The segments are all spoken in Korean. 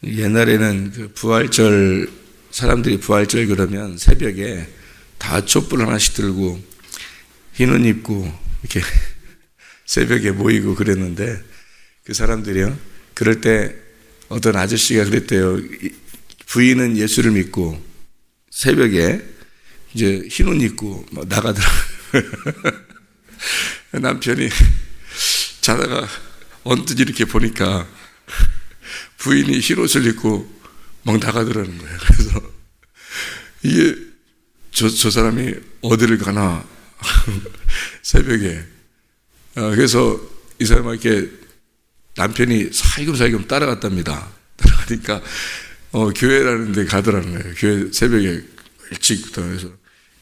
옛날에는 그 부활절, 사람들이 부활절 그러면 새벽에 다 촛불 하나씩 들고 흰 옷 입고 이렇게 새벽에 모이고 그랬는데, 그 사람들이요, 그럴 때 어떤 아저씨가 그랬대요. 부인은 예수를 믿고 새벽에 이제 흰 옷 입고 막 나가더라고요. 남편이 자다가 언뜻 이렇게 보니까 부인이 흰 옷을 입고 막 나가더라는 거예요. 그래서 이게 저 사람이 어디를 가나 새벽에. 그래서 이 사람에게 남편이 살금살금 따라갔답니다. 따라가니까 교회라는 데 가더라는 거예요. 교회 새벽에 일찍부터. 그래서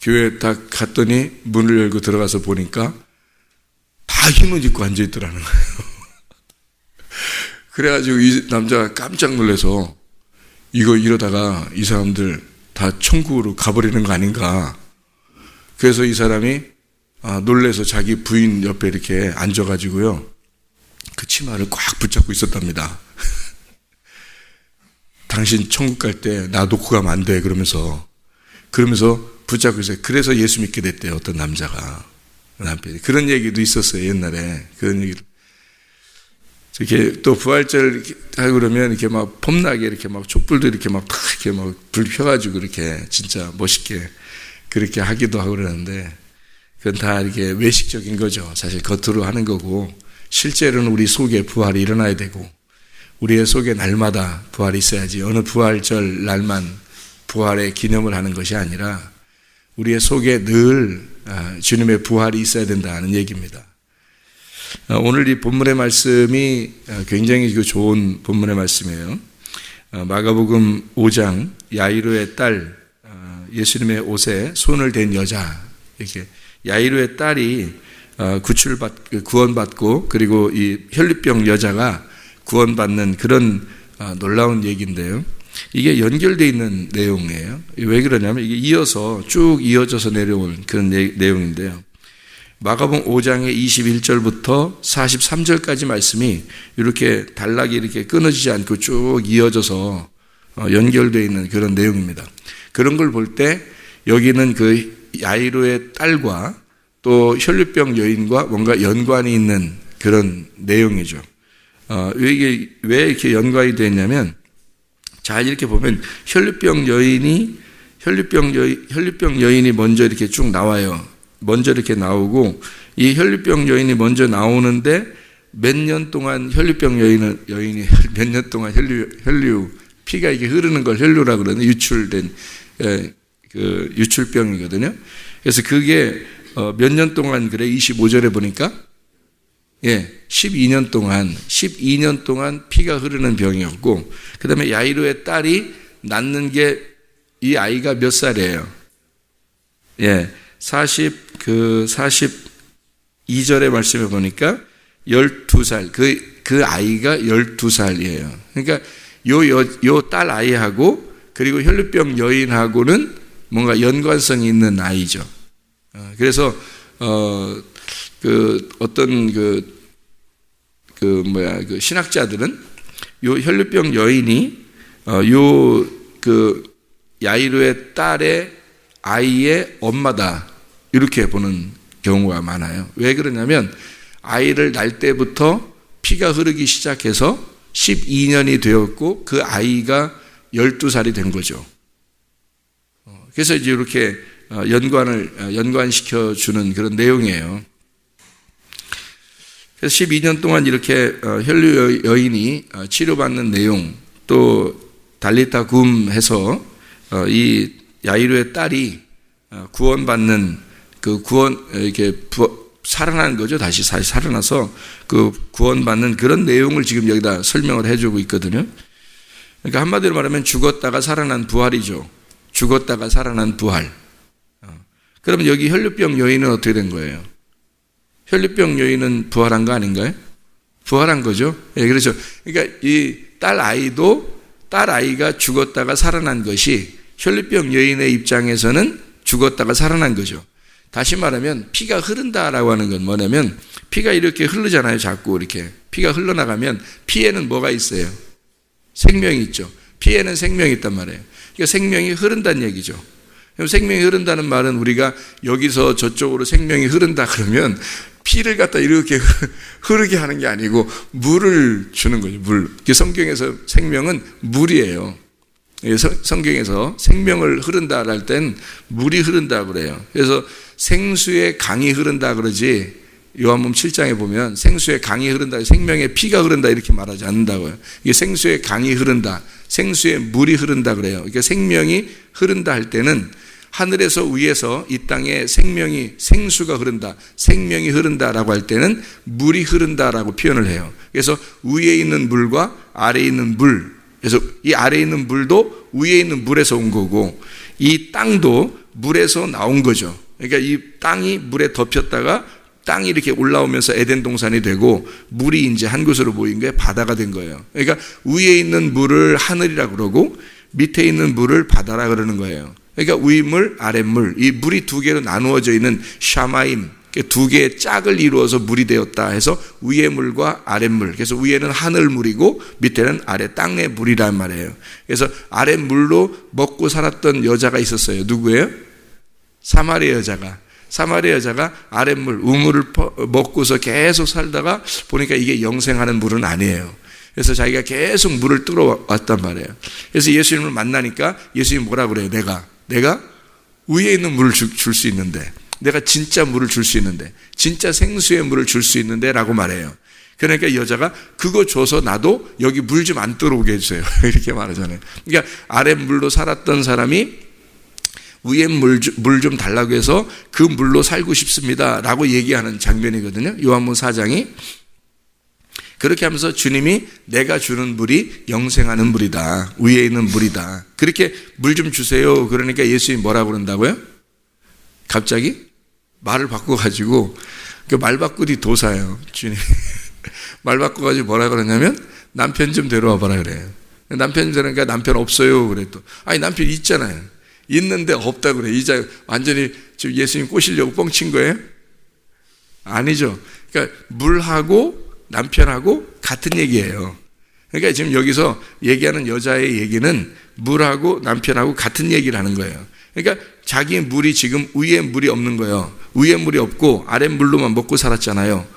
교회 딱 갔더니 문을 열고 들어가서 보니까 다 흰 옷 입고 앉아있더라는 거예요. 그래가지고 이 남자가 깜짝 놀라서 이거 이러다가 이 사람들 다 천국으로 가버리는 거 아닌가. 그래서 이 사람이 놀라서 자기 부인 옆에 이렇게 앉아가지고요, 그 치마를 꽉 붙잡고 있었답니다. 당신 천국 갈 때 나 놓고 가면 안 돼. 그러면서 붙잡고 있어요. 그래서 예수 믿게 됐대요, 어떤 남자가. 남편이. 그런 얘기도 있었어요, 옛날에. 그런 얘기를. 이렇게 또 부활절 하고 그러면 이렇게 막 폼나게 이렇게 막 촛불도 이렇게 막 탁 이렇게 막 불 펴가지고 이렇게 진짜 멋있게 그렇게 하기도 하고 그러는데, 그건 다 이렇게 외식적인 거죠. 사실 겉으로 하는 거고, 실제로는 우리 속에 부활이 일어나야 되고, 우리의 속에 날마다 부활이 있어야지, 어느 부활절 날만 부활의 기념을 하는 것이 아니라 우리의 속에 늘 주님의 부활이 있어야 된다는 얘기입니다. 오늘 이 본문의 말씀이 굉장히 좋은 본문의 말씀이에요. 마가복음 5장 야이로의 딸, 예수님의 옷에 손을 댄 여자, 이렇게 야이로의 딸이 구원받고, 그리고 이 혈류병 여자가 구원받는 그런 놀라운 얘기인데요. 이게 연결되어 있는 내용이에요. 왜 그러냐면 이게 쭉 이어져서 내려온 그런 내용인데요. 마가복음 5장의 21절부터 43절까지 말씀이 이렇게 단락이 이렇게 끊어지지 않고 쭉 이어져서 연결되어 있는 그런 내용입니다. 그런 걸 볼 때 여기는 그 야이로의 딸과 또 혈류병 여인과 뭔가 연관이 있는 그런 내용이죠. 이게 왜 이렇게 연관이 되었냐면, 자, 이렇게 보면 혈류병 여인이 먼저 이렇게 쭉 나와요. 먼저 이렇게 나오고, 이 혈류병 여인이 먼저 나오는데 몇 년 동안 혈류병 여인이 몇 년 동안 혈류 피가 이렇게 흐르는 걸 혈류라 그러는, 유출된 그 유출병이거든요. 그래서 그게 몇 년 동안 그래? 25절에 보니까 12년 동안 피가 흐르는 병이었고, 그 다음에 야이로의 딸이 낳는 게, 이 아이가 몇 살이에요? 42절의 말씀에 보니까 12살, 그 아이가 12살이에요. 그러니까 요 딸 아이하고 그리고 혈류병 여인하고는 뭔가 연관성이 있는 아이죠. 그래서 신학자들은 요 혈류병 여인이 야이로의 딸의 아이의 엄마다, 이렇게 보는 경우가 많아요. 왜 그러냐면 아이를 낳을 때부터 피가 흐르기 시작해서 12년이 되었고 그 아이가 12살이 된 거죠. 그래서 이제 이렇게 연관시켜 주는 그런 내용이에요. 그래서 12년 동안 이렇게 혈류 여인이 치료받는 내용, 또 달리타 굼 해서 이 야이로의 딸이 구원받는 이렇게 살아난 거죠. 다시 살아나서 그 구원받는 그런 내용을 지금 여기다 설명을 해주고 있거든요. 그러니까 한마디로 말하면 죽었다가 살아난 부활이죠. 죽었다가 살아난 부활. 그러면 여기 혈류병 여인은 어떻게 된 거예요? 혈류병 여인은 부활한 거 아닌가요? 부활한 거죠. 그렇죠. 그러니까 이 딸 아이가 죽었다가 살아난 것이 혈류병 여인의 입장에서는 죽었다가 살아난 거죠. 다시 말하면 피가 흐른다라고 하는 건 뭐냐면, 피가 이렇게 흐르잖아요. 자꾸 이렇게 피가 흘러나가면 피에는 뭐가 있어요? 생명이 있죠. 피에는 생명이 있단 말이에요. 그러니까 생명이 흐른다는 얘기죠. 생명이 흐른다는 말은 우리가 여기서 저쪽으로 생명이 흐른다 그러면 피를 갖다 이렇게 흐르게 하는 게 아니고 물을 주는 거죠. 물. 성경에서 생명은 물이에요. 성경에서 생명을 흐른다 할 땐 물이 흐른다 그래요. 그래서 생수의 강이 흐른다 그러지, 요한복음 7장에 보면 생수의 강이 흐른다, 생명의 피가 흐른다 이렇게 말하지 않는다고요. 이게 생수의 강이 흐른다, 생수의 물이 흐른다 그래요. 그러니까 생명이 흐른다 할 때는 하늘에서 위에서 이 땅에 생수가 흐른다, 생명이 흐른다라고 할 때는 물이 흐른다라고 표현을 해요. 그래서 위에 있는 물과 아래에 있는 물, 그래서 이 아래에 있는 물도 위에 있는 물에서 온 거고, 이 땅도 물에서 나온 거죠. 그러니까 이 땅이 물에 덮였다가 땅이 이렇게 올라오면서 에덴 동산이 되고, 물이 이제 한 곳으로 모인 게 바다가 된 거예요. 그러니까 위에 있는 물을 하늘이라고 그러고 밑에 있는 물을 바다라 그러는 거예요. 그러니까 위물, 아랫물, 이 물이 두 개로 나누어져 있는 샤마임, 두 개의 짝을 이루어서 물이 되었다 해서 위의 물과 아랫물, 그래서 위에는 하늘물이고 밑에는 아래 땅의 물이란 말이에요. 그래서 아랫물로 먹고 살았던 여자가 있었어요. 누구예요? 사마리아 여자가 아랫물, 우물을 먹고서 계속 살다가 보니까 이게 영생하는 물은 아니에요. 그래서 자기가 계속 물을 뚫어왔단 말이에요. 그래서 예수님을 만나니까 예수님이 뭐라 그래요? 내가 위에 있는 물을 줄 수 있는데, 내가 진짜 물을 줄 수 있는데, 진짜 생수의 물을 줄 수 있는데 라고 말해요. 그러니까 여자가 그거 줘서 나도 여기 물 좀 안 들어오게 해주세요. 이렇게 말하잖아요. 그러니까 아랫물로 살았던 사람이 위에 물 좀 달라고 해서 그 물로 살고 싶습니다 라고 얘기하는 장면이거든요. 요한복음 4장이. 그렇게 하면서 주님이 내가 주는 물이 영생하는 물이다, 위에 있는 물이다, 그렇게 물 좀 주세요. 그러니까 예수님이 뭐라고 그런다고요? 갑자기 말을 바꿔가지고, 그 말 바꾸기 도사예요, 주님이. 말 바꿔가지고 뭐라 그러냐면 남편 좀 데려와 봐라 그래요. 남편 데려오니까 남편 없어요 그래. 또 아니 남편 있잖아요. 있는데 없다 그래. 이제 완전히 지금 예수님 꼬시려고 뻥친 거예요? 아니죠. 그러니까 물하고 남편하고 같은 얘기예요. 그러니까 지금 여기서 얘기하는 여자의 얘기는 물하고 남편하고 같은 얘기를 하는 거예요. 그러니까 자기 물이 지금 위에 물이 없는 거예요. 위에 물이 없고 아래 물로만 먹고 살았잖아요.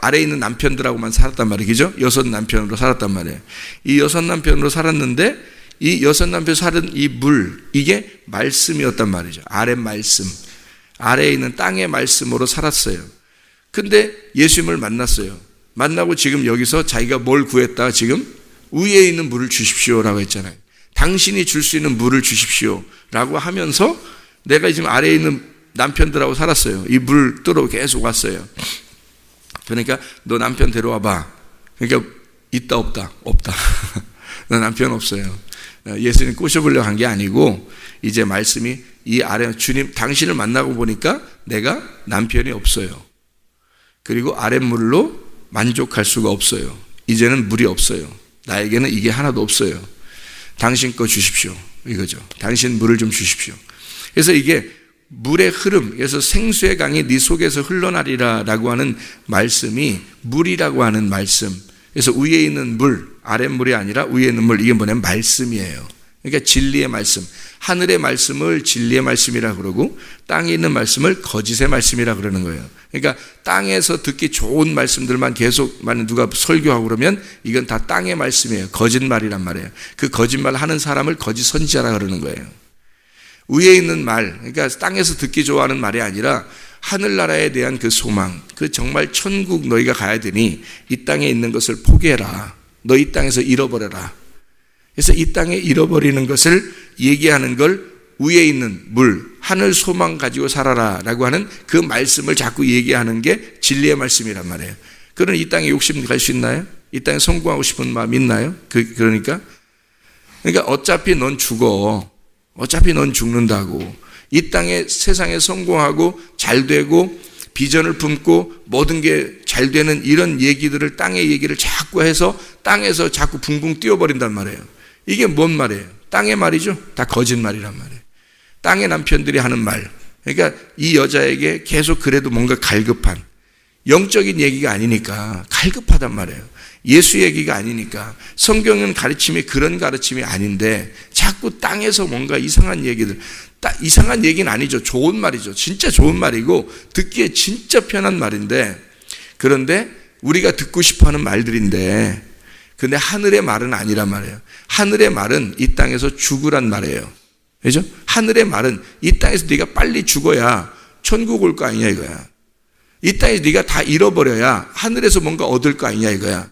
아래에 있는 남편들하고만 살았단 말이에요. 그죠? 6 남편으로 살았단 말이에요. 이 6 남편으로 살았는데 이 6 남편 살은 이 물, 이게 말씀이었단 말이죠. 아래 말씀, 아래에 있는 땅의 말씀으로 살았어요. 근데 예수님을 만났어요. 만나고 지금 여기서 자기가 뭘 구했다? 지금 위에 있는 물을 주십시오라고 했잖아요. 당신이 줄 수 있는 물을 주십시오라고 하면서 내가 지금 아래에 있는 남편들하고 살았어요. 이 물 뜨러 계속 왔어요. 그러니까 너 남편 데려와 봐. 그러니까 있다 없다? 없다. 나 남편 없어요. 예수님 꼬셔보려고 한 게 아니고 이제 말씀이 이 아래 주님 당신을 만나고 보니까 내가 남편이 없어요. 그리고 아랫물로 만족할 수가 없어요. 이제는 물이 없어요. 나에게는 이게 하나도 없어요. 당신 거 주십시오. 이거죠. 당신 물을 좀 주십시오. 그래서 이게 물의 흐름, 그래서 생수의 강이 네 속에서 흘러나리라 라고 하는 말씀이 물이라고 하는 말씀. 그래서 위에 있는 물, 아랫물이 아니라 위에 있는 물, 이게 뭐냐면 말씀이에요. 그러니까 진리의 말씀, 하늘의 말씀을 진리의 말씀이라 그러고 땅에 있는 말씀을 거짓의 말씀이라 그러는 거예요. 그러니까 땅에서 듣기 좋은 말씀들만 계속 만약 누가 설교하고 그러면 이건 다 땅의 말씀이에요. 거짓말이란 말이에요. 그 거짓말 하는 사람을 거짓 선지자라 그러는 거예요. 위에 있는 말, 그러니까 땅에서 듣기 좋아하는 말이 아니라 하늘나라에 대한 그 소망, 그 정말 천국 너희가 가야 되니 이 땅에 있는 것을 포기해라. 너 이 땅에서 잃어버려라. 그래서 이 땅에 잃어버리는 것을 얘기하는 걸 위에 있는 물, 하늘 소망 가지고 살아라 라고 하는 그 말씀을 자꾸 얘기하는 게 진리의 말씀이란 말이에요. 그럼 이 땅에 욕심 갈 수 있나요? 이 땅에 성공하고 싶은 마음 있나요? 그러니까 어차피 넌 죽어. 어차피 넌 죽는다고. 이 땅에 세상에 성공하고 잘 되고 비전을 품고 모든 게 잘 되는 이런 얘기들을 땅의 얘기를 자꾸 해서 땅에서 자꾸 붕붕 뛰어버린단 말이에요. 이게 뭔 말이에요? 땅의 말이죠. 다 거짓말이란 말이에요. 땅의 남편들이 하는 말. 그러니까 이 여자에게 계속 그래도 뭔가 갈급한 영적인 얘기가 아니니까 갈급하단 말이에요. 예수 얘기가 아니니까. 성경은 가르침이 그런 가르침이 아닌데 자꾸 땅에서 뭔가 이상한 얘기들, 이상한 얘기는 아니죠. 좋은 말이죠. 진짜 좋은 말이고 듣기에 진짜 편한 말인데, 그런데 우리가 듣고 싶어하는 말들인데, 근데 하늘의 말은 아니란 말이에요. 하늘의 말은 이 땅에서 죽으란 말이에요. 그죠? 하늘의 말은 이 땅에서 네가 빨리 죽어야 천국 올 거 아니냐 이거야. 이 땅에서 네가 다 잃어버려야 하늘에서 뭔가 얻을 거 아니냐 이거야.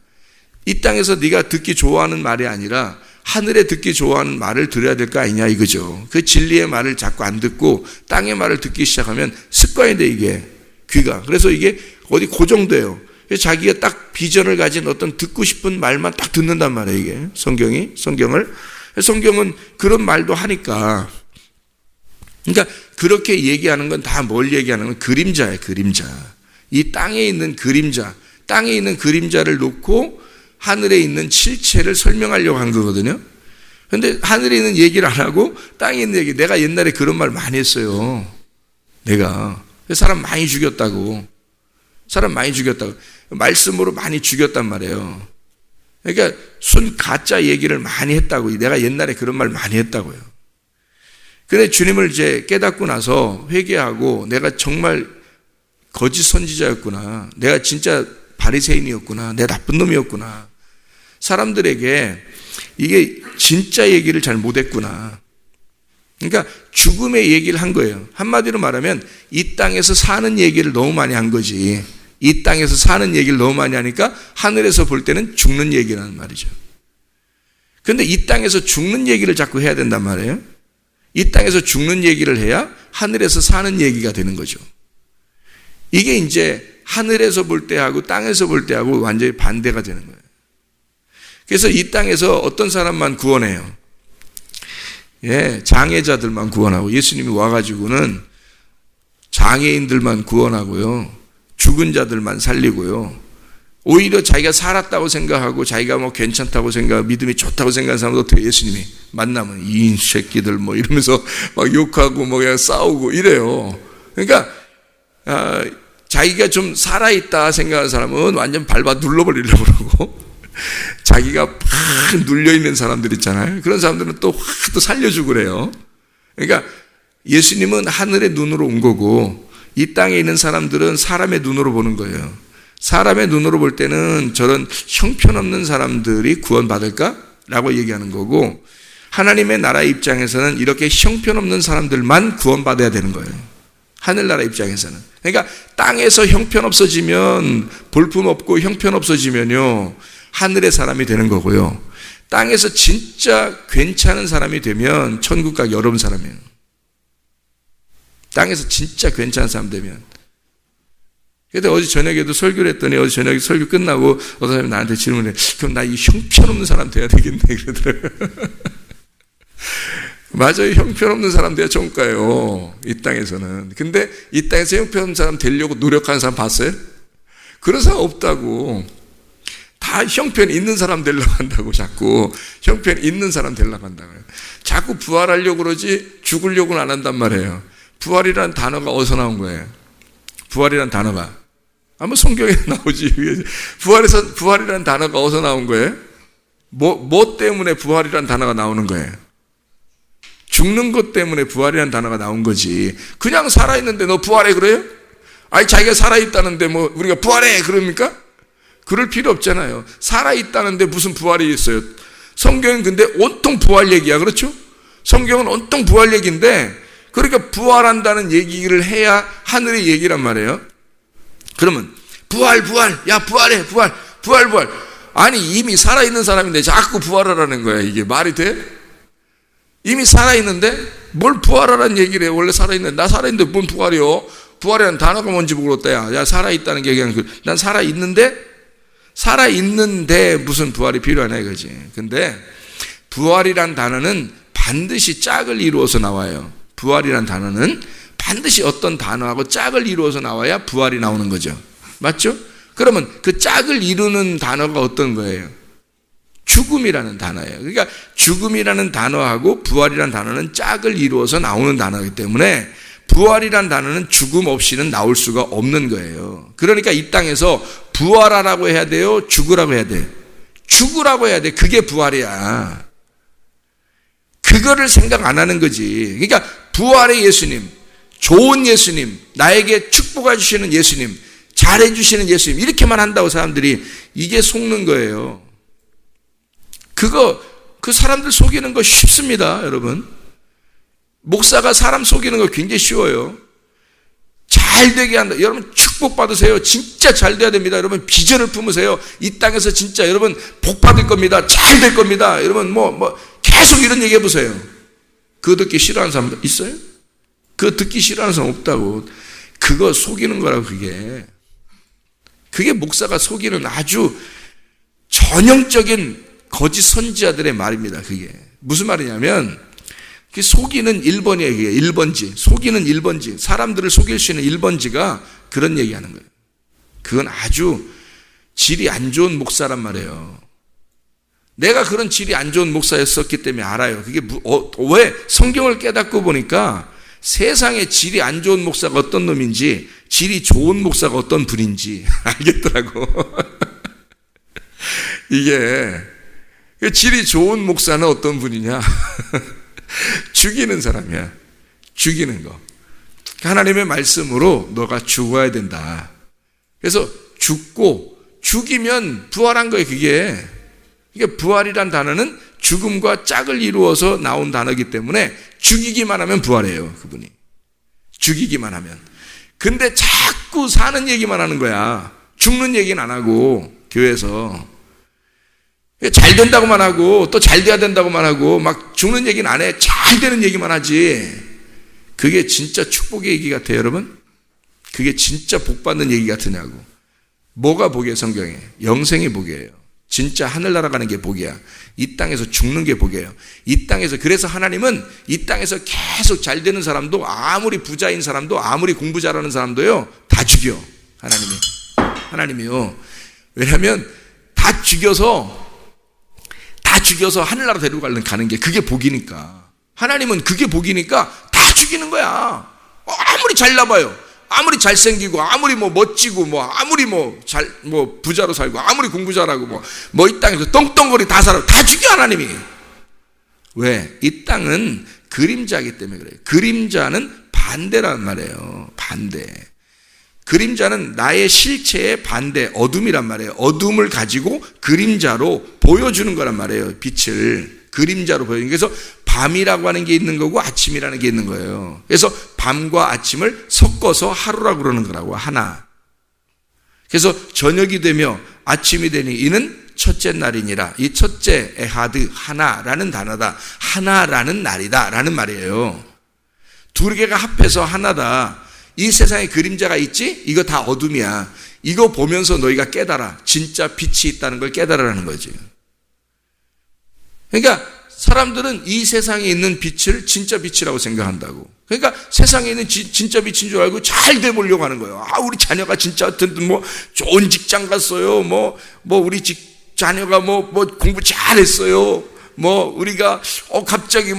이 땅에서 네가 듣기 좋아하는 말이 아니라 하늘에 듣기 좋아하는 말을 들어야 될 거 아니냐 이거죠. 그 진리의 말을 자꾸 안 듣고 땅의 말을 듣기 시작하면 습관이 돼, 이게 귀가. 그래서 이게 어디 고정돼요. 자기가 딱 비전을 가진 어떤 듣고 싶은 말만 딱 듣는단 말이에요, 이게. 성경은 그런 말도 하니까. 그러니까 그렇게 얘기하는 건 다 뭘 얘기하는 건 그림자예요, 그림자. 이 땅에 있는 그림자, 땅에 있는 그림자를 놓고 하늘에 있는 실체를 설명하려고 한 거거든요. 그런데 하늘에 있는 얘기를 안 하고 땅에 있는 얘기, 내가 옛날에 그런 말 많이 했어요. 내가 사람 많이 죽였다고. 말씀으로 많이 죽였단 말이에요. 그러니까 순 가짜 얘기를 많이 했다고. 내가 옛날에 그런 말 많이 했다고요. 근데 주님을 이제 깨닫고 나서 회개하고, 내가 정말 거짓 선지자였구나, 내가 진짜 바리새인이었구나, 내가 나쁜 놈이었구나, 사람들에게 이게 진짜 얘기를 잘 못했구나. 그러니까 죽음의 얘기를 한 거예요. 한마디로 말하면 이 땅에서 사는 얘기를 너무 많이 한 거지. 이 땅에서 사는 얘기를 너무 많이 하니까 하늘에서 볼 때는 죽는 얘기라는 말이죠. 그런데 이 땅에서 죽는 얘기를 자꾸 해야 된단 말이에요. 이 땅에서 죽는 얘기를 해야 하늘에서 사는 얘기가 되는 거죠. 이게 이제 하늘에서 볼 때하고 땅에서 볼 때하고 완전히 반대가 되는 거예요. 그래서 이 땅에서 어떤 사람만 구원해요. 장애자들만 구원하고, 예수님이 와가지고는 장애인들만 구원하고요, 죽은 자들만 살리고요, 오히려 자기가 살았다고 생각하고 자기가 뭐 괜찮다고 생각하고 믿음이 좋다고 생각하는 사람도 어떻게 예수님이 만나면 이 새끼들 뭐 이러면서 막 욕하고 뭐 그냥 싸우고 이래요. 그러니까 자기가 좀 살아있다 생각하는 사람은 완전 밟아 눌러버리려고 그러고, 자기가 팍 눌려있는 사람들 있잖아요. 그런 사람들은 또 확 또 살려주고 그래요. 그러니까 예수님은 하늘의 눈으로 온 거고, 이 땅에 있는 사람들은 사람의 눈으로 보는 거예요. 사람의 눈으로 볼 때는 저런 형편없는 사람들이 구원받을까? 라고 얘기하는 거고, 하나님의 나라 입장에서는 이렇게 형편없는 사람들만 구원받아야 되는 거예요. 하늘나라 입장에서는. 그러니까 땅에서 형편없어지면, 볼품없고 형편없어지면요, 하늘의 사람이 되는 거고요, 땅에서 진짜 괜찮은 사람이 되면 천국 가기 어려운 사람이에요. 땅에서 진짜 괜찮은 사람 되면. 근데 어제 저녁에도 설교를 했더니, 어제 저녁에 설교 끝나고 어떤 사람이 나한테 질문해. 그럼 나 이 형편없는 사람 돼야 되겠네, 그러더라고요. 맞아요. 형편없는 사람 돼야 천국 가요, 이 땅에서는. 근데 이 땅에서 형편없는 사람 되려고 노력하는 사람 봤어요? 그런 사람 없다고. 다 형편 있는 사람 되려고 한다고. 자꾸 형편 있는 사람 되려고 한다고요. 자꾸 부활하려고 그러지 죽으려고는 안 한단 말이에요. 부활이라는 단어가 어디서 나온 거예요? 부활이라는 단어가 아마 성경에 나오지. 부활이라는 단어가 어디서 나온 거예요? 뭐 때문에 부활이라는 단어가 나오는 거예요? 죽는 것 때문에 부활이라는 단어가 나온 거지. 그냥 살아있는데 너 부활해 그래요? 아니 자기가 살아있다는데 뭐 우리가 부활해 그럽니까? 그럴 필요 없잖아요. 살아있다는데 무슨 부활이 있어요? 성경은 근데 온통 부활 얘기야. 그렇죠? 성경은 온통 부활 얘기인데, 그러니까 부활한다는 얘기를 해야 하늘의 얘기란 말이에요. 그러면 야 부활해, 부활. 아니 이미 살아있는 사람인데 자꾸 부활하라는 거야. 이게 말이 돼? 이미 살아있는데 뭘 부활하라는 얘기를 해. 원래 살아있는데. 나 살아있는데 뭔 부활이요? 부활이라는 단어가 뭔지 모르겠다. 야 살아있다는 게 그냥 난 살아있는데 무슨 부활이 필요하냐 이거지. 근데 부활이란 단어는 반드시 짝을 이루어서 나와요. 부활이란 단어는 반드시 어떤 단어하고 짝을 이루어서 나와야 부활이 나오는 거죠. 맞죠? 그러면 그 짝을 이루는 단어가 어떤 거예요? 죽음이라는 단어예요. 그러니까 죽음이라는 단어하고 부활이라는 단어는 짝을 이루어서 나오는 단어이기 때문에 부활이란 단어는 죽음 없이는 나올 수가 없는 거예요. 그러니까 이 땅에서 부활하라고 해야 돼요? 죽으라고 해야 돼요? 죽으라고 해야 돼. 그게 부활이야. 그거를 생각 안 하는 거지. 그러니까 부활의 예수님, 좋은 예수님, 나에게 축복해 주시는 예수님, 잘해 주시는 예수님, 이렇게만 한다고 사람들이 이게 속는 거예요. 그 사람들 속이는 거 쉽습니다, 여러분. 목사가 사람 속이는 거 굉장히 쉬워요. 잘 되게 한다. 여러분 축복 받으세요. 진짜 잘 돼야 됩니다. 여러분 비전을 품으세요. 이 땅에서 진짜 여러분 복 받을 겁니다. 잘 될 겁니다. 여러분 계속 이런 얘기 해보세요. 그거 듣기 싫어하는 사람 있어요? 그거 듣기 싫어하는 사람 없다고. 그거 속이는 거라고. 그게 목사가 속이는 아주 전형적인 거짓 선지자들의 말입니다. 그게 무슨 말이냐면 그 속이는 1번이에요. 그게 1번지. 속이는 1번지. 사람들을 속일 수 있는 1번지가 그런 얘기하는 거예요. 그건 아주 질이 안 좋은 목사란 말이에요. 내가 그런 질이 안 좋은 목사였었기 때문에 알아요. 그게 왜 성경을 깨닫고 보니까 세상에 질이 안 좋은 목사가 어떤 놈인지, 질이 좋은 목사가 어떤 분인지 알겠더라고. 이게 질이 좋은 목사는 어떤 분이냐? 죽이는 사람이야. 죽이는 거. 하나님의 말씀으로 너가 죽어야 된다. 그래서 죽고 죽이면 부활한 거예요. 이게 부활이란 단어는 죽음과 짝을 이루어서 나온 단어이기 때문에 죽이기만 하면 부활해요. 그분이. 죽이기만 하면. 근데 자꾸 사는 얘기만 하는 거야. 죽는 얘기는 안 하고 교회에서. 잘 된다고만 하고 또 잘 돼야 된다고만 하고 막 죽는 얘기는 안 해. 잘 되는 얘기만 하지. 그게 진짜 축복의 얘기 같아요, 여러분? 그게 진짜 복 받는 얘기 같으냐고. 뭐가 복이에요, 성경에? 영생이 복이에요. 진짜 하늘나라 가는 게 복이야. 이 땅에서 죽는 게 복이에요. 이 땅에서, 그래서 하나님은 이 땅에서 계속 잘 되는 사람도, 아무리 부자인 사람도, 아무리 공부 잘하는 사람도요, 다 죽여. 하나님이요. 왜냐하면 다 죽여서 하늘나라 데리고 가는 게 그게 복이니까. 하나님은 그게 복이니까 다 죽이는 거야. 아무리 잘나봐요. 아무리 잘생기고, 아무리 멋지고, 아무리 부자로 살고, 아무리 공부 잘하고, 이 땅에서 똥똥거리 다 살아. 다 죽여, 하나님이. 왜? 이 땅은 그림자이기 때문에 그래요. 그림자는 반대란 말이에요. 반대. 그림자는 나의 실체의 반대, 어둠이란 말이에요. 어둠을 가지고 그림자로 보여주는 거란 말이에요. 빛을 그림자로 보여주는. 그래서 밤이라고 하는 게 있는 거고 아침이라는 게 있는 거예요. 그래서 밤과 아침을 섞어서 하루라고 그러는 거라고. 하나. 그래서 저녁이 되며 아침이 되니 이는 첫째 날이니라. 이 첫째 에하드, 하나라는 단어다. 하나라는 날이다 라는 말이에요. 두 개가 합해서 하나다. 이 세상에 그림자가 있지? 이거 다 어둠이야. 이거 보면서 너희가 깨달아. 진짜 빛이 있다는 걸 깨달으라는 거지. 그러니까 사람들은 이 세상에 있는 빛을 진짜 빛이라고 생각한다고. 그러니까 세상에 있는 진짜 빛인 줄 알고 잘 돼보려고 하는 거예요. 우리 자녀가 진짜 어떤 좋은 직장 갔어요. 우리 자녀가 공부 잘했어요. 우리가 갑자기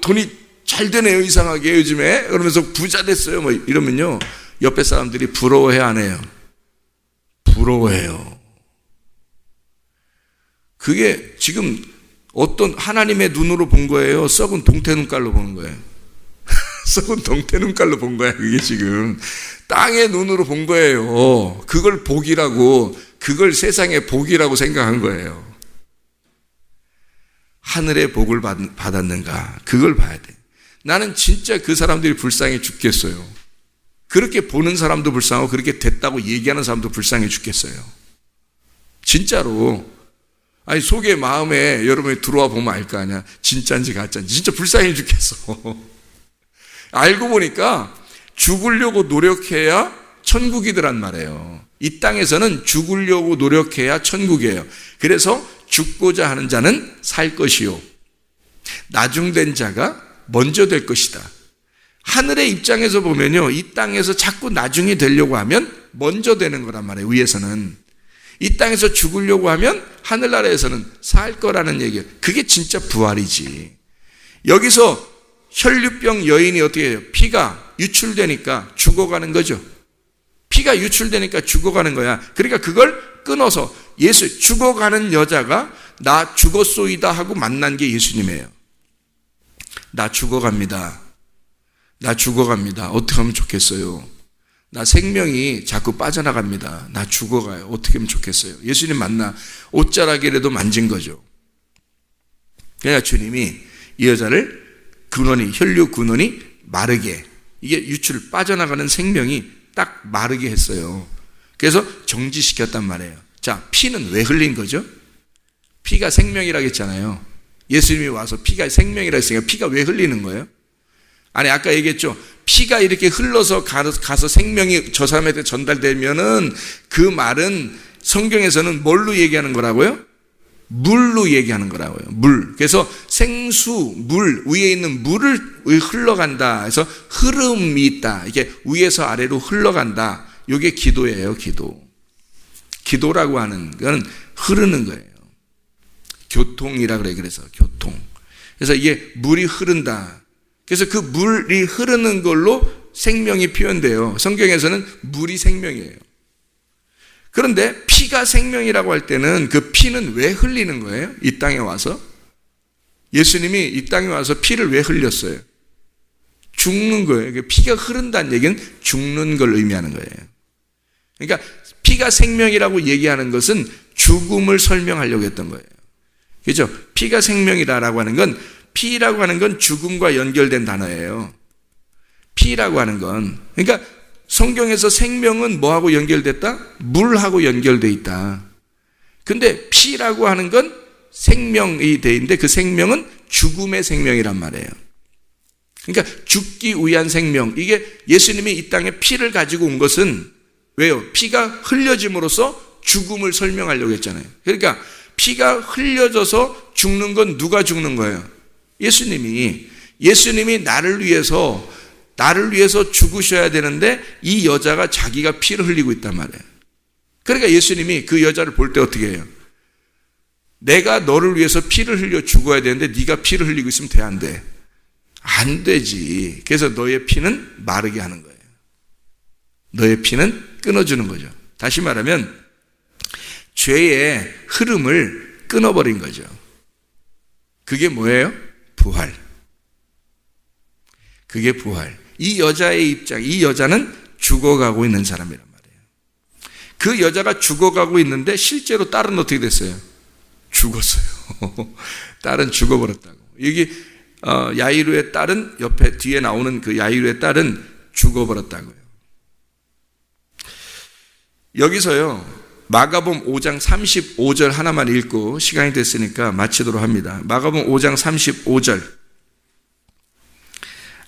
돈이 잘 되네요, 이상하게 요즘에. 그러면서 부자 됐어요. 이러면요, 옆에 사람들이 부러워해, 안 해요? 부러워해요. 그게 지금 어떤 하나님의 눈으로 본 거예요? 썩은 동태 눈깔로 보는 거예요. 썩은 동태 눈깔로 본 거야. 그게 지금 땅의 눈으로 본 거예요. 그걸 복이라고, 그걸 세상의 복이라고 생각한 거예요. 하늘의 복을 받았는가? 그걸 봐야 돼. 나는 진짜 그 사람들이 불쌍해 죽겠어요. 그렇게 보는 사람도 불쌍하고 그렇게 됐다고 얘기하는 사람도 불쌍해 죽겠어요. 진짜로. 속에 마음에 여러분이 들어와 보면 알 거 아니야. 진짜인지 가짜인지. 진짜 불쌍해 죽겠어. 알고 보니까 죽으려고 노력해야 천국이더란 말이에요. 이 땅에서는 죽으려고 노력해야 천국이에요. 그래서 죽고자 하는 자는 살 것이요, 나중된 자가 먼저 될 것이다. 하늘의 입장에서 보면요, 이 땅에서 자꾸 나중이 되려고 하면 먼저 되는 거란 말이에요. 위에서는. 이 땅에서 죽으려고 하면 하늘나라에서는 살 거라는 얘기예요. 그게 진짜 부활이지. 여기서 혈류병 여인이 어떻게 해요? 피가 유출되니까 죽어가는 거죠. 피가 유출되니까 죽어가는 거야. 그러니까 그걸 끊어서 죽어가는 여자가 나 죽었소이다 하고 만난 게 예수님이에요. 나 죽어갑니다. 나 죽어갑니다. 어떻게 하면 좋겠어요? 나 생명이 자꾸 빠져나갑니다. 나 죽어가요. 어떻게 하면 좋겠어요? 예수님 만나 옷자락이라도 만진 거죠. 그러니까 주님이 이 여자를 혈류 근원이 마르게, 이게 유출 빠져나가는 생명이 딱 마르게 했어요. 그래서 정지시켰단 말이에요. 자, 피는 왜 흘린 거죠? 피가 생명이라고 했잖아요. 예수님이 와서 피가 생명이라고 했으니까 피가 왜 흘리는 거예요? 아니, 아까 얘기했죠. 피가 이렇게 흘러서 가서 생명이 저 사람한테 전달되면은 그 말은 성경에서는 뭘로 얘기하는 거라고요? 물로 얘기하는 거라고요. 물. 그래서 생수, 물, 위에 있는 물을 흘러간다. 그래서 흐름이 있다. 이게 위에서 아래로 흘러간다. 이게 기도예요, 기도. 기도라고 하는 건 흐르는 거예요. 교통이라 그래요. 그래서 교통. 그래서 이게 물이 흐른다. 그래서 그 물이 흐르는 걸로 생명이 표현돼요. 성경에서는 물이 생명이에요. 그런데 피가 생명이라고 할 때는 그 피는 왜 흘리는 거예요? 이 땅에 와서? 예수님이 이 땅에 와서 피를 왜 흘렸어요? 죽는 거예요. 피가 흐른다는 얘기는 죽는 걸 의미하는 거예요. 그러니까 피가 생명이라고 얘기하는 것은 죽음을 설명하려고 했던 거예요. 그렇죠? 피가 생명이다라고 하는 건, 피라고 하는 건 죽음과 연결된 단어예요. 피라고 하는 건. 그러니까 성경에서 생명은 뭐하고 연결됐다? 물하고 연결돼 있다. 근데 피라고 하는 건 생명이 돼 있는데 그 생명은 죽음의 생명이란 말이에요. 그러니까 죽기 위한 생명. 이게 예수님이 이 땅에 피를 가지고 온 것은 왜요? 피가 흘려짐으로써 죽음을 설명하려고 했잖아요. 그러니까 피가 흘려져서 죽는 건 누가 죽는 거예요? 예수님이 나를 위해서 죽으셔야 되는데 이 여자가 자기가 피를 흘리고 있단 말이에요. 그러니까 예수님이 그 여자를 볼 때 어떻게 해요? 내가 너를 위해서 피를 흘려 죽어야 되는데 네가 피를 흘리고 있으면 돼, 안 돼? 안 되지. 그래서 너의 피는 마르게 하는 거예요. 너의 피는 끊어주는 거죠. 다시 말하면 죄의 흐름을 끊어버린 거죠. 그게 뭐예요? 부활. 그게 부활. 이 여자의 입장, 이 여자는 죽어가고 있는 사람이란 말이에요. 그 여자가 죽어가고 있는데 실제로 딸은 어떻게 됐어요? 죽었어요. 딸은 죽어버렸다고. 여기 야이루의 딸은 옆에 뒤에 나오는 그 야이루의 딸은 죽어버렸다고요. 여기서요, 마가복음 5장 35절 하나만 읽고 시간이 됐으니까 마치도록 합니다. 마가복음 5장 35절.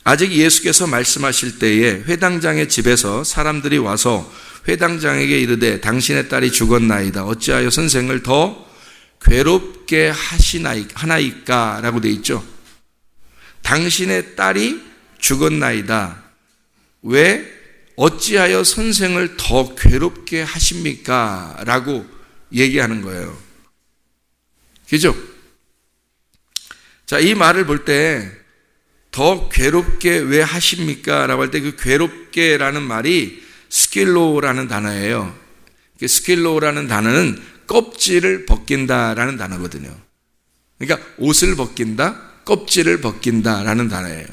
아직 예수께서 말씀하실 때에 회당장의 집에서 사람들이 와서 회당장에게 이르되 당신의 딸이 죽었나이다. 어찌하여 선생을 더 괴롭게 하나이까? 라고 되어 있죠. 당신의 딸이 죽었나이다. 왜 어찌하여 선생을 더 괴롭게 하십니까? 라고 얘기하는 거예요. 그죠? 자, 이 말을 볼 때 더 괴롭게 왜 하십니까? 라고 할 때 그 괴롭게라는 말이 스킬로라는 단어예요. 스킬로라는 단어는 껍질을 벗긴다라는 단어거든요. 그러니까 옷을 벗긴다, 껍질을 벗긴다라는 단어예요.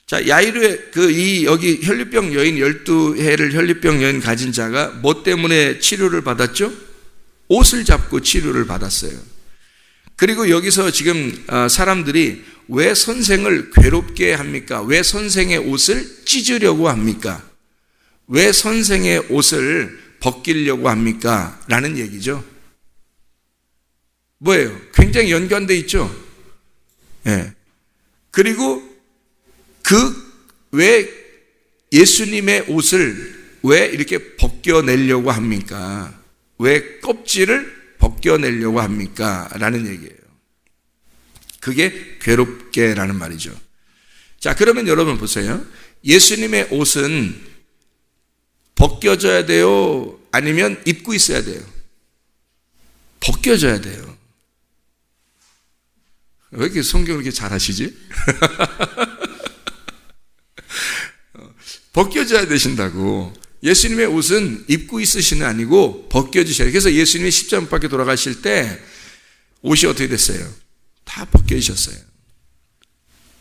자, 야이루의 여기 혈류병 여인 12해를 혈류병 여인 가진 자가 뭐 때문에 치료를 받았죠? 옷을 잡고 치료를 받았어요. 그리고 여기서 지금 사람들이 왜 선생을 괴롭게 합니까? 왜 선생의 옷을 찢으려고 합니까? 왜 선생의 옷을 벗기려고 합니까? 라는 얘기죠. 뭐예요? 굉장히 연관되어 있죠? 예. 그리고 왜 예수님의 옷을 왜 이렇게 벗겨내려고 합니까? 왜 껍질을 벗겨내려고 합니까? 라는 얘기예요. 그게 괴롭게라는 말이죠. 자, 그러면 여러분 보세요. 예수님의 옷은 벗겨져야 돼요? 아니면 입고 있어야 돼요? 벗겨져야 돼요. 왜 이렇게 성경을 이렇게 잘하시지? 벗겨져야 되신다고. 예수님의 옷은 입고 있으시는 아니고 벗겨주셔야 돼요. 그래서 예수님이 십자가 못 박혀 돌아가실 때 옷이 어떻게 됐어요? 다 벗겨주셨어요.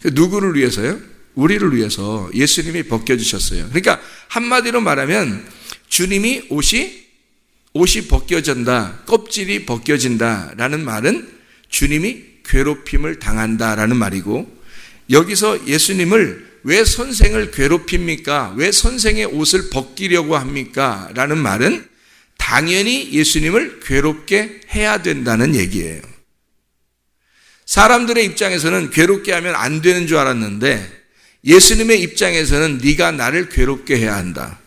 누구를 위해서요? 우리를 위해서 예수님이 벗겨주셨어요. 그러니까 한마디로 말하면 주님이 옷이 벗겨진다, 껍질이 벗겨진다라는 말은 주님이 괴롭힘을 당한다라는 말이고, 여기서 예수님을 왜 선생을 괴롭힙니까? 왜 선생의 옷을 벗기려고 합니까? 라는 말은 당연히 예수님을 괴롭게 해야 된다는 얘기예요. 사람들의 입장에서는 괴롭게 하면 안 되는 줄 알았는데 예수님의 입장에서는 네가 나를 괴롭게 해야 한다.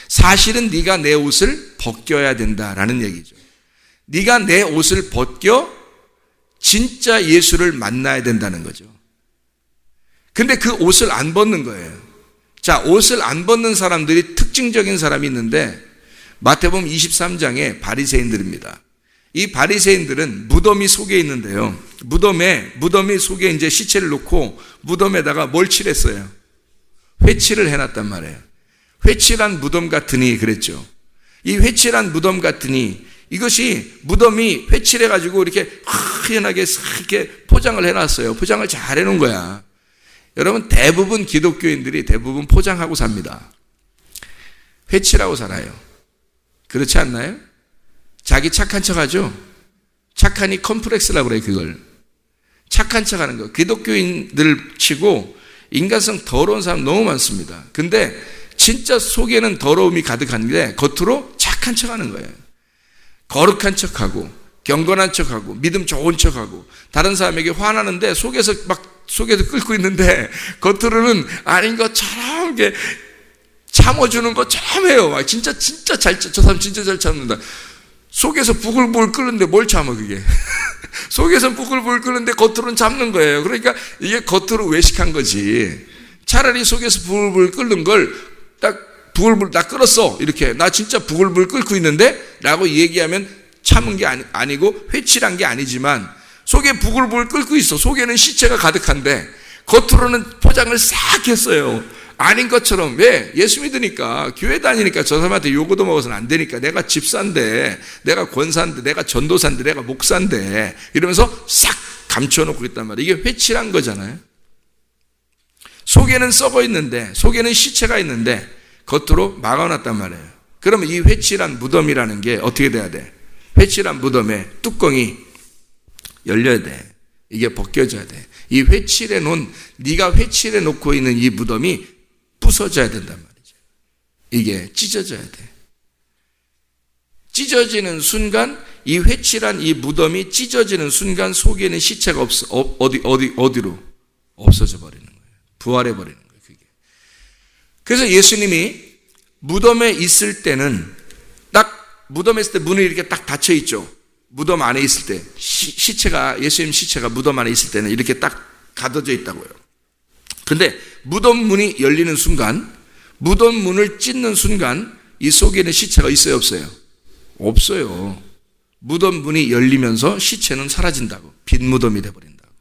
사실은 네가 내 옷을 벗겨야 된다라는 얘기죠. 네가 내 옷을 벗겨 진짜 예수를 만나야 된다는 거죠. 근데 그 옷을 안 벗는 거예요. 자, 옷을 안 벗는 사람들이 특징적인 사람이 있는데 마태복음 23장에 바리새인들입니다. 이 바리새인들은 무덤이 속에 있는데요. 무덤이 속에 이제 시체를 놓고 무덤에다가 뭘 칠했어요? 회칠을 해놨단 말이에요. 회칠한 무덤 같으니 그랬죠. 이 회칠한 무덤 같으니 이것이 무덤이 회칠해가지고 이렇게 하얀하게 이렇게 포장을 해놨어요. 포장을 잘 해놓은 거야. 여러분, 대부분 기독교인들이 대부분 포장하고 삽니다. 회칠하고 살아요. 그렇지 않나요? 자기 착한 척 하죠? 착하니 컴플렉스라고 그래요, 그걸. 착한 척 하는 거. 기독교인들 치고 인간성 더러운 사람 너무 많습니다. 근데 진짜 속에는 더러움이 가득한데 겉으로 착한 척 하는 거예요. 거룩한 척 하고, 경건한 척 하고, 믿음 좋은 척 하고, 다른 사람에게 화나는데 속에서 끓고 있는데 겉으로는 아닌 것처럼 이렇게 참아주는 것처럼 해요. 진짜 저 사람 진짜 잘 참는다. 속에서 부글부글 끓는데 뭘 참아, 그게. 속에서 부글부글 끓는데 겉으로는 참는 거예요. 그러니까 이게 겉으로 외식한 거지. 차라리 속에서 부글부글 끓는 걸 부글부글 나 끓었어. 이렇게. 나 진짜 부글부글 끓고 있는데? 라고 얘기하면 참은 게 아니고 회칠한 게 아니지만 속에 부글부글 끓고 있어. 속에는 시체가 가득한데 겉으로는 포장을 싹 했어요. 아닌 것처럼. 왜? 예수 믿으니까, 교회 다니니까 저 사람한테 요거도 먹어서는 안 되니까, 내가 집사인데, 내가 권사인데, 내가 전도사인데, 내가 목사인데 이러면서 싹 감춰놓고 있단 말이에요. 이게 회칠한 거잖아요. 속에는 썩어 있는데, 속에는 시체가 있는데 겉으로 막아놨단 말이에요. 그러면 이 회칠한 무덤이라는 게 어떻게 돼야 돼? 회칠한 무덤에 뚜껑이 열려야 돼. 이게 벗겨져야 돼. 이 회칠해 놓은, 네가 회칠해 놓고 있는 이 무덤이 부서져야 된단 말이죠. 이게 찢어져야 돼. 찢어지는 순간, 이 회칠한 이 무덤이 찢어지는 순간 속에는 시체가 어디로? 없어져 버리는 거예요. 부활해 버리는 거예요, 그게. 그래서 예수님이 무덤에 있을 때는 무덤에 있을 때 문이 이렇게 딱 닫혀 있죠. 무덤 안에 있을 때 예수님 시체가 무덤 안에 있을 때는 이렇게 딱 가둬져 있다고요. 근데 무덤 문이 열리는 순간, 무덤 문을 찢는 순간 이 속에는 시체가 있어요, 없어요? 없어요. 무덤 문이 열리면서 시체는 사라진다고. 빈 무덤이 돼버린다고.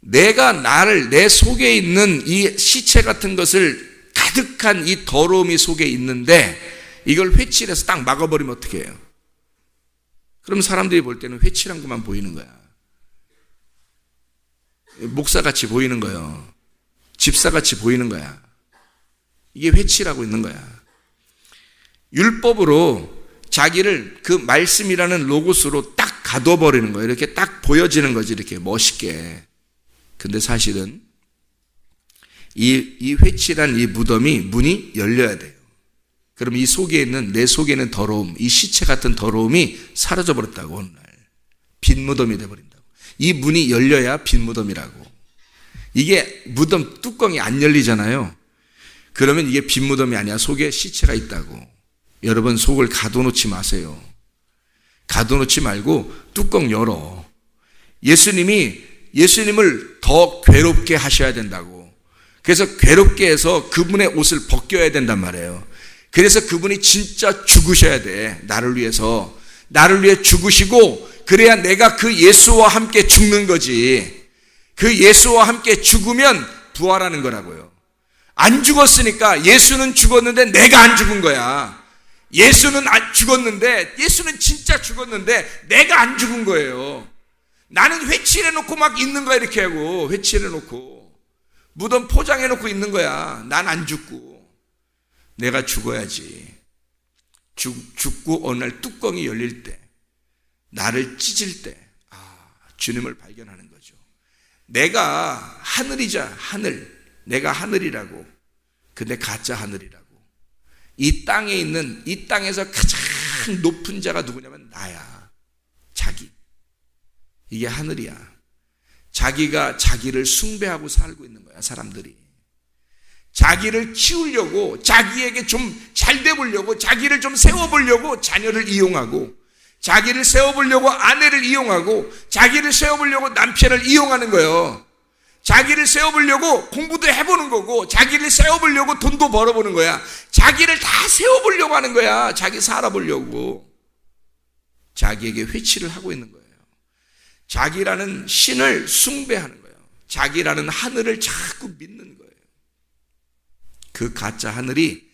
내 속에 있는 이 시체 같은 것을 가득한 이 더러움이 속에 있는데 이걸 회칠해서 딱 막아버리면 어떻게 해요? 그럼 사람들이 볼 때는 회칠한 것만 보이는 거야. 목사같이 보이는 거예요. 집사같이 보이는 거야. 이게 회칠하고 있는 거야. 율법으로 자기를 그 말씀이라는 로고스로 딱 가둬버리는 거예요. 이렇게 딱 보여지는 거지, 이렇게 멋있게. 근데 사실은 이 회칠한 이 무덤이 문이 열려야 돼요. 그럼 이 속에 있는, 내 속에 있는 더러움, 이 시체 같은 더러움이 사라져버렸다고, 어느 날. 빈 무덤이 돼버린다고. 이 문이 열려야 빈 무덤이라고. 이게 무덤 뚜껑이 안 열리잖아요. 그러면 이게 빈 무덤이 아니야. 속에 시체가 있다고. 여러분, 속을 가둬놓지 마세요. 가둬놓지 말고 뚜껑 열어. 예수님을 더 괴롭게 하셔야 된다고. 그래서 괴롭게 해서 그분의 옷을 벗겨야 된단 말이에요. 그래서 그분이 진짜 죽으셔야 돼. 나를 위해서. 나를 위해 죽으시고, 그래야 내가 그 예수와 함께 죽는 거지. 그 예수와 함께 죽으면 부활하는 거라고요. 안 죽었으니까 예수는 죽었는데 내가 안 죽은 거야. 예수는 죽었는데, 예수는 진짜 죽었는데 내가 안 죽은 거예요. 나는 회칠해놓고 막 있는 거야. 이렇게 하고 회칠해놓고 무덤 포장해놓고 있는 거야. 난 안 죽고. 내가 죽어야지. 죽고 어느 날 뚜껑이 열릴 때, 나를 찢을 때, 주님을 발견하는 거죠. 내가 하늘이자 하늘, 내가 하늘이라고. 근데 가짜 하늘이라고. 이 땅에 있는, 이 땅에서 가장 높은 자가 누구냐면 나야. 자기. 이게 하늘이야. 자기가 자기를 숭배하고 살고 있는 거야, 사람들이. 자기를 키우려고, 자기에게 좀 잘 돼 보려고, 자기를 좀 세워보려고 자녀를 이용하고, 자기를 세워보려고 아내를 이용하고, 자기를 세워보려고 남편을 이용하는 거예요. 자기를 세워보려고 공부도 해보는 거고, 자기를 세워보려고 돈도 벌어보는 거야. 자기를 다 세워보려고 하는 거야. 자기 살아보려고. 자기에게 회치를 하고 있는 거예요. 자기라는 신을 숭배하는 거예요. 자기라는 하늘을 자꾸 믿는 거예요. 그 가짜 하늘이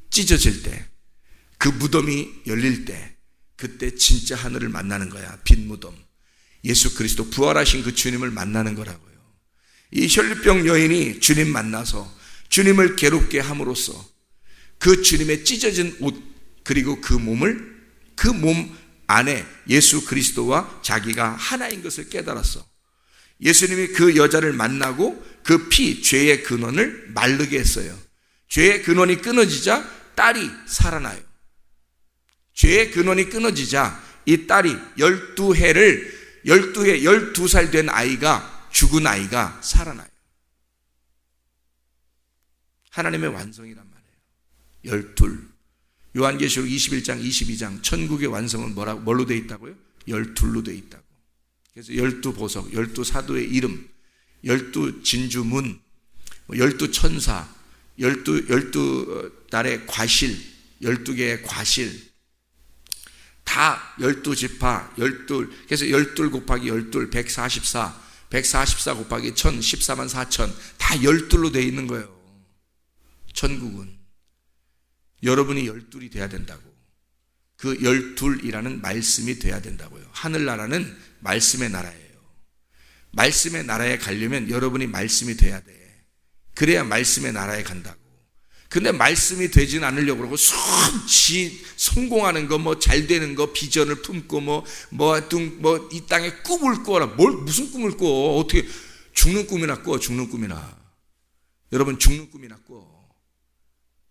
찢어질 때, 그 무덤이 열릴 때, 그때 진짜 하늘을 만나는 거야. 빈 무덤. 예수 그리스도 부활하신 그 주님을 만나는 거라고요. 이 혈류병 여인이 주님 만나서 주님을 괴롭게 함으로써 그 주님의 찢어진 옷, 그리고 그 몸을, 그 몸 안에 예수 그리스도와 자기가 하나인 것을 깨달았어. 예수님이 그 여자를 만나고 그 피, 죄의 근원을 마르게 했어요. 죄의 근원이 끊어지자 딸이 살아나요. 죄의 근원이 끊어지자 이 딸이 12해, 12살 된 아이가, 죽은 아이가 살아나요. 하나님의 완성이란 말이에요. 12. 요한계시록 21장, 22장, 천국의 완성은 뭘로 되어 있다고요? 12로 되어 있다고. 그래서 12보석, 12사도의 이름, 12진주문, 12천사, 12달의 과실, 12개의 과실, 다 12지파, 12, 그래서 12 곱하기 12, 144, 144 곱하기 1000, 14만 4천, 다 12로 되어 있는 거예요. 천국은. 여러분이 12이 돼야 된다고. 그 12이라는 말씀이 돼야 된다고요. 하늘나라는 말씀의 나라예요. 말씀의 나라에 가려면 여러분이 말씀이 돼야 돼. 그래야 말씀의 나라에 간다고. 근데 말씀이 되진 않으려고 그러고 성공하는 거, 뭐 잘 되는 거, 비전을 품고 이 땅에 꿈을 꿔라. 무슨 꿈을 꿔? 어떻게 죽는 꿈이나 꿔? 죽는 꿈이나. 여러분 죽는 꿈이나 꿔.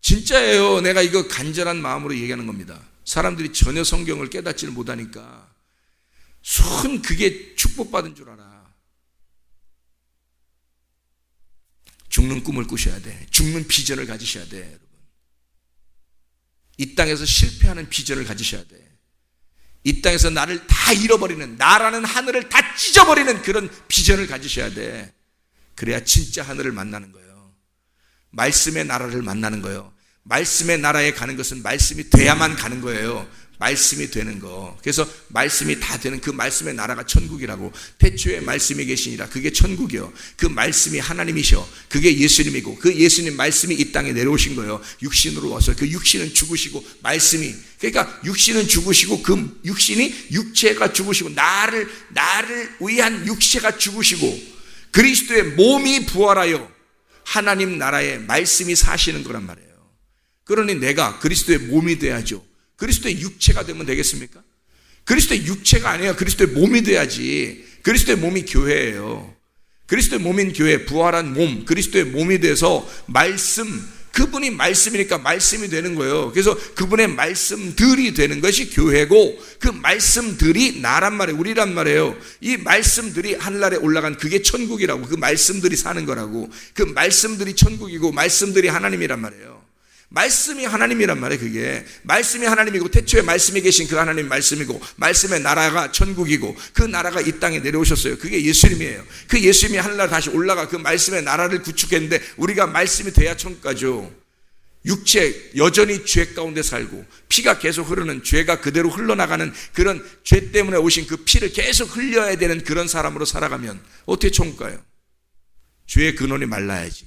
진짜예요. 내가 이거 간절한 마음으로 얘기하는 겁니다. 사람들이 전혀 성경을 깨닫지를 못하니까 그게 축복받은 줄 알아. 죽는 꿈을 꾸셔야 돼. 죽는 비전을 가지셔야 돼, 여러분. 이 땅에서 실패하는 비전을 가지셔야 돼. 이 땅에서 나를 다 잃어버리는, 나라는 하늘을 다 찢어버리는 그런 비전을 가지셔야 돼. 그래야 진짜 하늘을 만나는 거예요. 말씀의 나라를 만나는 거예요. 말씀의 나라에 가는 것은 말씀이 돼야만 가는 거예요. 말씀이 되는 거. 그래서 말씀이 다 되는 그 말씀의 나라가 천국이라고. 태초에 말씀이 계시니라. 그게 천국이요. 그 말씀이 하나님이셔. 그게 예수님이고, 그 예수님 말씀이 이 땅에 내려오신 거예요. 육신으로 와서. 그 육신은 죽으시고, 말씀이, 그러니까 육신은 죽으시고, 그 육신이 육체가 죽으시고, 나를 위한 육체가 죽으시고, 그리스도의 몸이 부활하여 하나님 나라에 말씀이 사시는 거란 말이에요. 그러니 내가 그리스도의 몸이 돼야죠. 그리스도의 육체가 되면 되겠습니까? 그리스도의 육체가 아니라 그리스도의 몸이 돼야지. 그리스도의 몸이 교회예요. 그리스도의 몸인 교회, 부활한 몸, 그리스도의 몸이 돼서 말씀, 그분이 말씀이니까 말씀이 되는 거예요. 그래서 그분의 말씀들이 되는 것이 교회고, 그 말씀들이 나란 말이에요. 우리란 말이에요. 이 말씀들이 하늘나라에 올라간 그게 천국이라고. 그 말씀들이 사는 거라고. 그 말씀들이 천국이고 말씀들이 하나님이란 말이에요. 말씀이 하나님이란 말이에요. 그게 말씀이 하나님이고, 태초에 말씀이 계신 그 하나님 말씀이고, 말씀의 나라가 천국이고, 그 나라가 이 땅에 내려오셨어요. 그게 예수님이에요. 그 예수님이 하늘나라 다시 올라가 그 말씀의 나라를 구축했는데, 우리가 말씀이 돼야 천국 가죠. 육체 여전히 죄 가운데 살고, 피가 계속 흐르는, 죄가 그대로 흘러나가는 그런 죄 때문에 오신 그 피를 계속 흘려야 되는 그런 사람으로 살아가면 어떻게 천국 가요? 죄의 근원이 말라야지.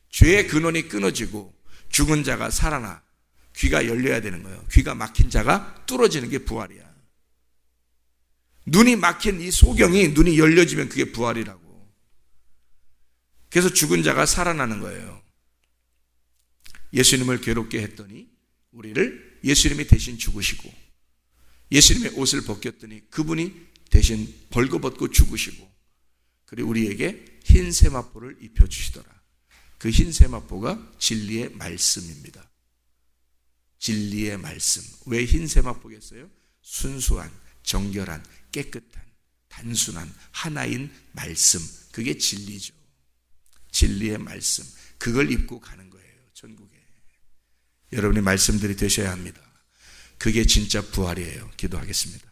죄의 근원이 끊어지고 죽은 자가 살아나 귀가 열려야 되는 거예요. 귀가 막힌 자가 뚫어지는 게 부활이야. 눈이 막힌 이 소경이 눈이 열려지면 그게 부활이라고. 그래서 죽은 자가 살아나는 거예요. 예수님을 괴롭게 했더니 우리를 예수님이 대신 죽으시고, 예수님의 옷을 벗겼더니 그분이 대신 벌거벗고 죽으시고, 그리고 우리에게 흰 세마포를 입혀주시더라. 그 흰 세마포가 진리의 말씀입니다. 진리의 말씀. 왜 흰 세마포겠어요? 순수한, 정결한, 깨끗한, 단순한 하나인 말씀. 그게 진리죠. 진리의 말씀. 그걸 입고 가는 거예요, 천국에. 여러분의 말씀들이 되셔야 합니다. 그게 진짜 부활이에요. 기도하겠습니다.